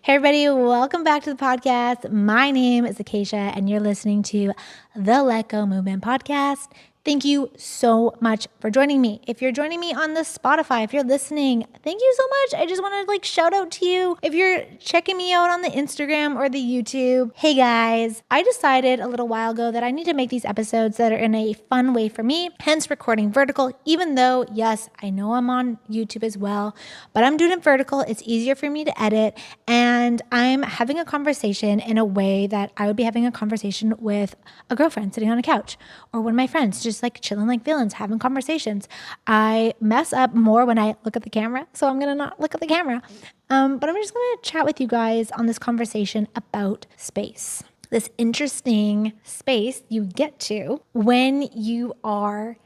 Hey everybody, welcome back to the podcast. My name is Acacia and you're listening to the Let Go Movement podcast. Thank you so much for joining me. If you're joining me on the Spotify, if you're listening, thank you so much. I just want to shout out to you. If you're checking me out on the Instagram or the YouTube, hey guys, I decided a little while ago that I need to make these episodes that are in a fun way for me, hence recording vertical, even though, yes, I know I'm on YouTube as well, but I'm doing it vertical. It's easier for me to edit, and I'm having a conversation in a way that I would be having a conversation with a girlfriend sitting on a couch or one of my friends, just chilling like villains, having conversations. I mess up more when I look at the camera, so I'm going to not look at the camera. But I'm just going to chat with you guys on this conversation about space. This interesting space you get to when you are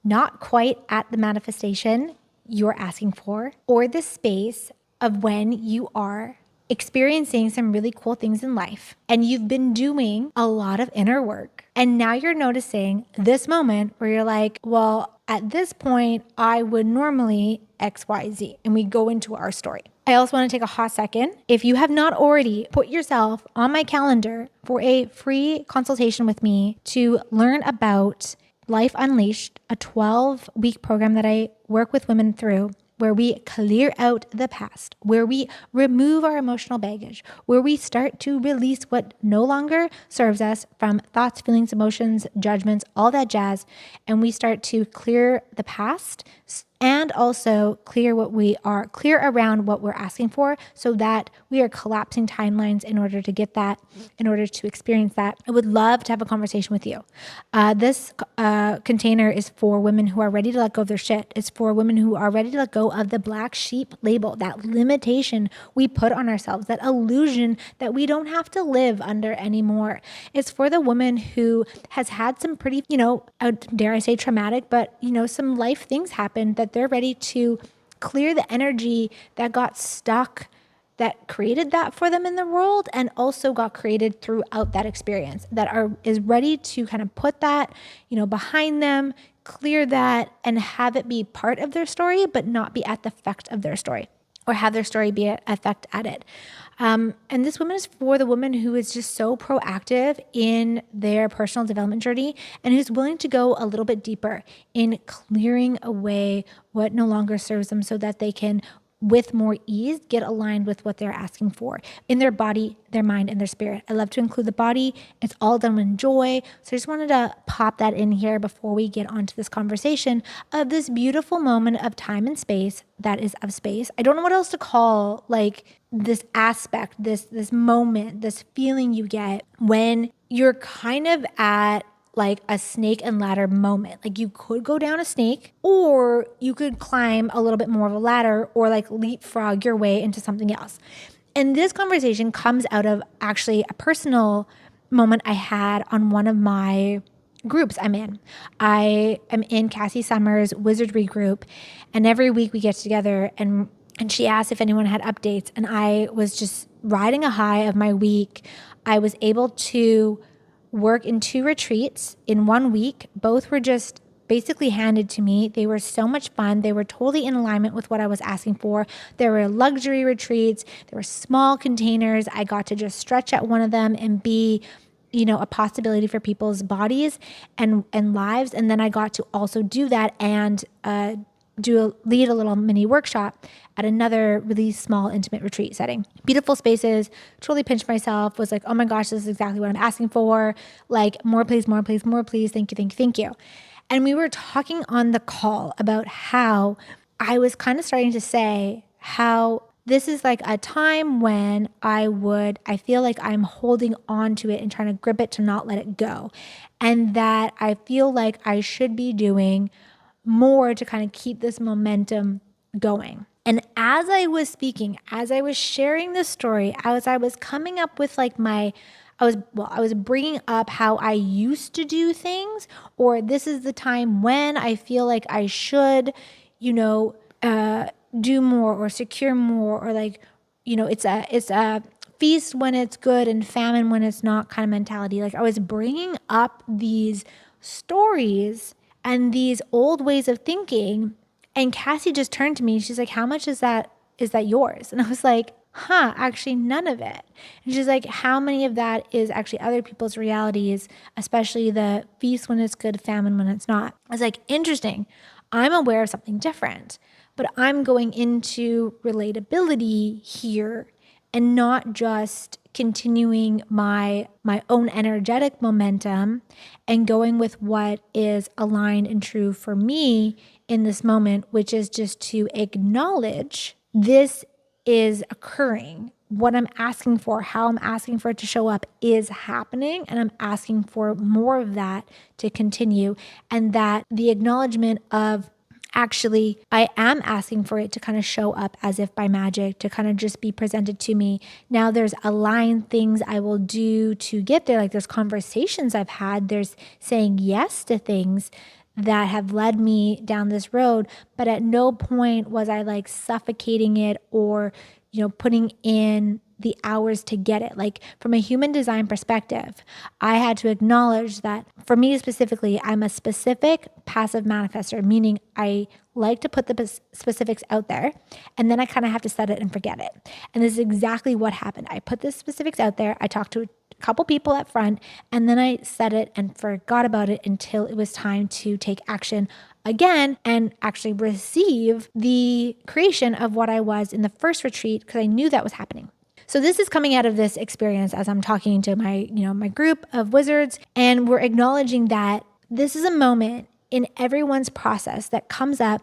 not quite at the manifestation you're asking for, or the space of when you are experiencing some really cool things in life and you've been doing a lot of inner work. And now you're noticing this moment where you're like, well, at this point, I would normally XYZ. And we go into our story. I also want to take a hot second. If you have not already put yourself on my calendar for a free consultation with me to learn about Life Unleashed, a 12-week program that I work with women through, where we clear out the past, where we remove our emotional baggage, where we start to release what no longer serves us from thoughts, feelings, emotions, judgments, all that jazz, and we start to clear the past and also clear around what we're asking for, so that we are collapsing timelines in order to get that, in order to experience that. I would love to have a conversation with you. This container is for women who are ready to let go of their shit. It's for women who are ready to let go of the black sheep label, that limitation we put on ourselves, that illusion that we don't have to live under anymore. It's for the woman who has had some pretty, dare I say traumatic, but some life things happen, that they're ready to clear the energy that got stuck, that created that for them in the world, and also got created throughout that experience, that is ready to kind of put that, behind them, clear that, and have it be part of their story, but not be at the effect of their story, or have their story be an effect at it. And this woman is for the woman who is just so proactive in their personal development journey and who's willing to go a little bit deeper in clearing away what no longer serves them, so that they can, with more ease, get aligned with what they're asking for in their body, their mind, and their spirit. I love to include the body. It's all done with joy. So I just wanted to pop that in here before we get onto this conversation of this beautiful moment of time and space that is of space. I don't know what else to call this aspect, this moment, this feeling you get when you're kind of at a snake and ladder moment. You could go down a snake, or you could climb a little bit more of a ladder, or leapfrog your way into something else. And this conversation comes out of actually a personal moment I had on one of my groups I'm in. I am in Cassie Summers' Wizardry group, and every week we get together and she asked if anyone had updates, and I was just riding a high of my week. I was able to work in 2 retreats in 1 week. Both were just basically handed to me. They were so much fun. They were totally in alignment with what I was asking for. There were luxury retreats. There were small containers. I got to just stretch at one of them and be, a possibility for people's bodies and lives. And then I got to also do that and lead a little mini workshop at another really small, intimate retreat setting. Beautiful spaces, totally pinched myself, was like, oh my gosh, this is exactly what I'm asking for. More please, more please, more please. Thank you, thank you, thank you. And we were talking on the call about how I was kind of starting to say how this is a time when I feel like I'm holding on to it and trying to grip it to not let it go. And that I feel like I should be doing more to kind of keep this momentum going. And as I was speaking, as I was sharing this story, as I was coming up with I was bringing up how I used to do things, or this is the time when I feel like I should, do more or secure more, or it's a feast when it's good and famine when it's not kind of mentality. I was bringing up these stories and these old ways of thinking. And Cassie just turned to me. She's like, how much is that yours? And I was like, actually none of it. And she's like, how many of that is actually other people's realities, especially the feast when it's good, famine when it's not. I was like, interesting. I'm aware of something different, but I'm going into relatability here and not just continuing my own energetic momentum and going with what is aligned and true for me in this moment, which is just to acknowledge this is occurring. What I'm asking for, how I'm asking for it to show up is happening, and I'm asking for more of that to continue, and that the acknowledgement of actually, I am asking for it to kind of show up as if by magic, to kind of just be presented to me. Now there's aligned things I will do to get there. Like there's conversations I've had, there's saying yes to things that have led me down this road. But at no point was I like suffocating it or, putting in the hours to get it. Like from a human design perspective, I had to acknowledge that for me specifically, I'm a specific passive manifester, meaning I like to put the specifics out there and then I kind of have to set it and forget it. And this is exactly what happened. I put the specifics out there. I talked to a couple people up front and then I said it and forgot about it until it was time to take action again and actually receive the creation of what I was in the first retreat because I knew that was happening. So this is coming out of this experience as I'm talking to my group of wizards, and we're acknowledging that this is a moment in everyone's process that comes up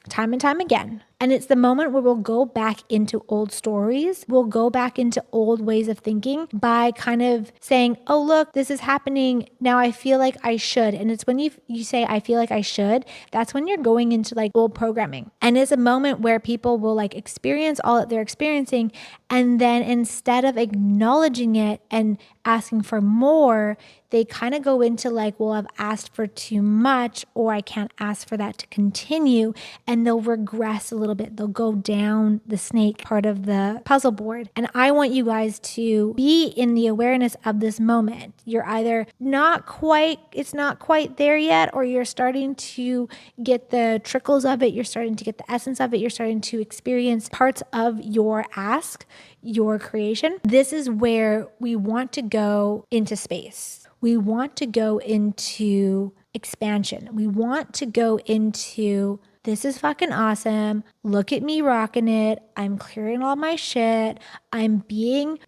time and time again. And it's the moment where we'll go back into old stories. We'll go back into old ways of thinking by kind of saying, oh, look, this is happening. Now I feel like I should. And it's when you say, I feel like I should, that's when you're going into like old programming. And it's a moment where people will like experience all that they're experiencing. And then instead of acknowledging it and asking for more, they kind of go into like, well, I've asked for too much, or I can't ask for that to continue. And they'll regress a little bit. They'll go down the snake part of the puzzle board. And I want you guys to be in the awareness of this moment. You're either it's not quite there yet, or you're starting to get the trickles of it. You're starting to get the essence of it. You're starting to experience parts of your ask, your creation. This is where we want to go into space. We want to go into expansion. We want to go into, this is fucking awesome. Look at me rocking it. I'm clearing all my shit. I'm being,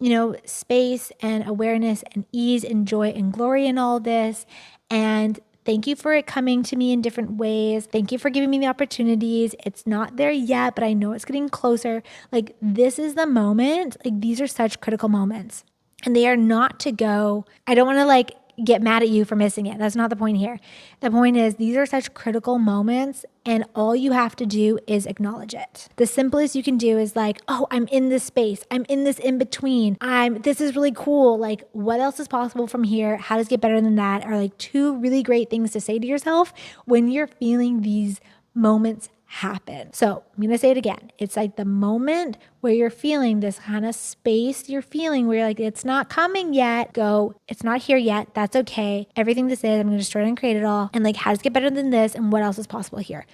space and awareness and ease and joy and glory in all this. And thank you for it coming to me in different ways. Thank you for giving me the opportunities. It's not there yet, but I know it's getting closer. Like this is the moment. Like these are such critical moments. And they are not to go, I don't want to like get mad at you for missing it. That's not the point here. The point is these are such critical moments and all you have to do is acknowledge it. The simplest you can do is like, oh, I'm in this space. I'm in this in between. This is really cool. Like what else is possible from here? How does it get better than that? Are like two really great things to say to yourself when you're feeling these moments happen. So I'm going to say it again. It's like the moment where you're feeling this kind of space you're feeling where you're like, it's not coming yet. Go, it's not here yet. That's okay. Everything this is, I'm going to destroy it and create it all. And like, how does it get better than this? And what else is possible here?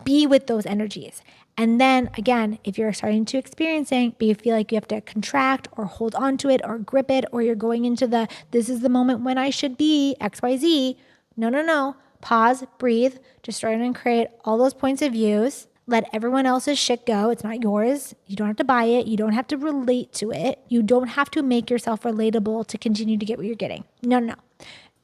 Be with those energies. And then again, if you're starting to experiencing, but you feel like you have to contract or hold on to it or grip it, or you're going into this is the moment when I should be XYZ. No. Pause, breathe, destroy and create all those points of views. Let everyone else's shit go. It's not yours. You don't have to buy it. You don't have to relate to it. You don't have to make yourself relatable to continue to get what you're getting. No.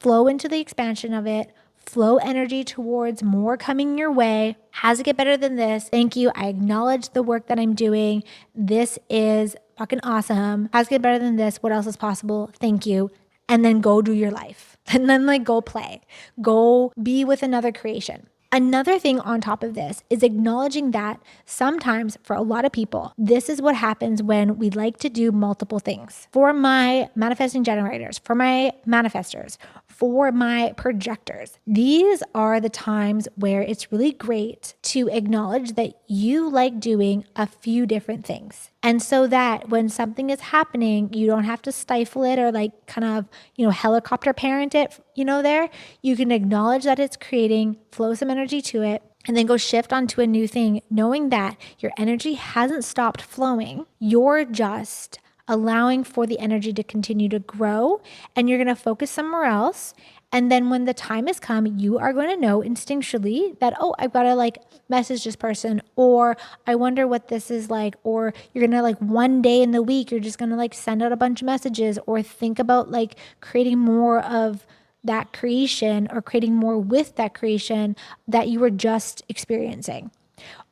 Flow into the expansion of it. Flow energy towards more coming your way. How's it get better than this? Thank you. I acknowledge the work that I'm doing. This is fucking awesome. How's it get better than this? What else is possible? Thank you. And then go do your life. And then like go play. Go be with another creation. Another thing on top of this is acknowledging that sometimes for a lot of people, this is what happens when we like to do multiple things. For my manifesting generators, for my manifestors, for my projectors, these are the times where it's really great to acknowledge that you like doing a few different things. And so that when something is happening, you don't have to stifle it or like kind of, helicopter parent it, there. You can acknowledge that it's creating, flow some energy to it, and then go shift onto a new thing, knowing that your energy hasn't stopped flowing. You're just allowing for the energy to continue to grow, and you're going to focus somewhere else. And then when the time has come, you are going to know instinctually that, oh, I've got to like message this person, or I wonder what this is like, or you're going to like one day in the week, you're just going to like send out a bunch of messages, or think about like creating more of that creation, or creating more with that creation that you were just experiencing.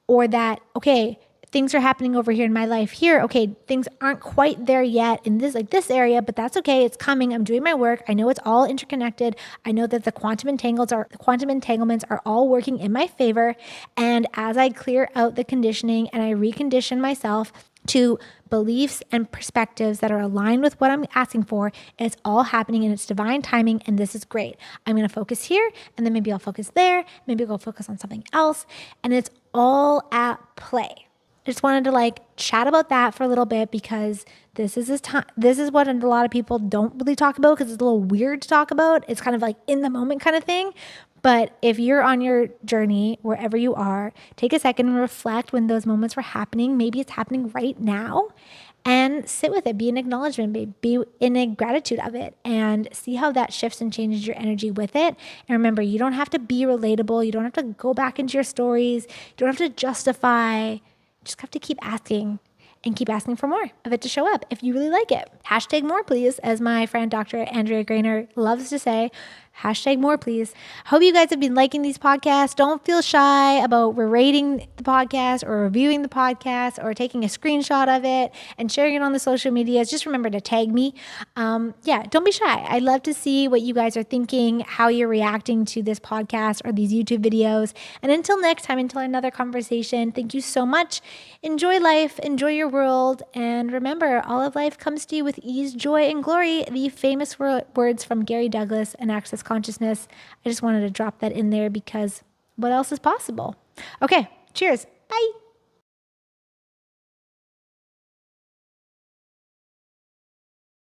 Or that, okay, things are happening over here in my life here. Okay, things aren't quite there yet in this area, but that's okay. It's coming. I'm doing my work. I know it's all interconnected. I know that the quantum entanglements are all working in my favor. And as I clear out the conditioning and I recondition myself to beliefs and perspectives that are aligned with what I'm asking for, it's all happening in its divine timing, and this is great. I'm going to focus here, and then maybe I'll focus there, maybe I'll go focus on something else, and it's all at play. I just wanted to like chat about that for a little bit, because this is what a lot of people don't really talk about, because it's a little weird to talk about. It's kind of like in the moment kind of thing. But if you're on your journey, wherever you are, take a second and reflect when those moments were happening. Maybe it's happening right now, and sit with it. Be in acknowledgement, be in a gratitude of it, and see how that shifts and changes your energy with it. And remember, you don't have to be relatable. You don't have to go back into your stories. You don't have to justify. You just have to keep asking, and keep asking for more of it to show up if you really like it. Hashtag more, please, as my friend Dr. Andrea Grainer loves to say. Hashtag more, please. Hope you guys have been liking these podcasts. Don't feel shy about rating the podcast, or reviewing the podcast, or taking a screenshot of it and sharing it on the social medias. Just remember to tag me. Don't be shy. I'd love to see what you guys are thinking, how you're reacting to this podcast or these YouTube videos. And until next time, until another conversation, thank you so much. Enjoy life, enjoy your world, and remember, all of life comes to you with ease, joy, and glory. The famous words from Gary Douglas and Access Consciousness. I just wanted to drop that in there, because what else is possible? Okay, cheers. Bye.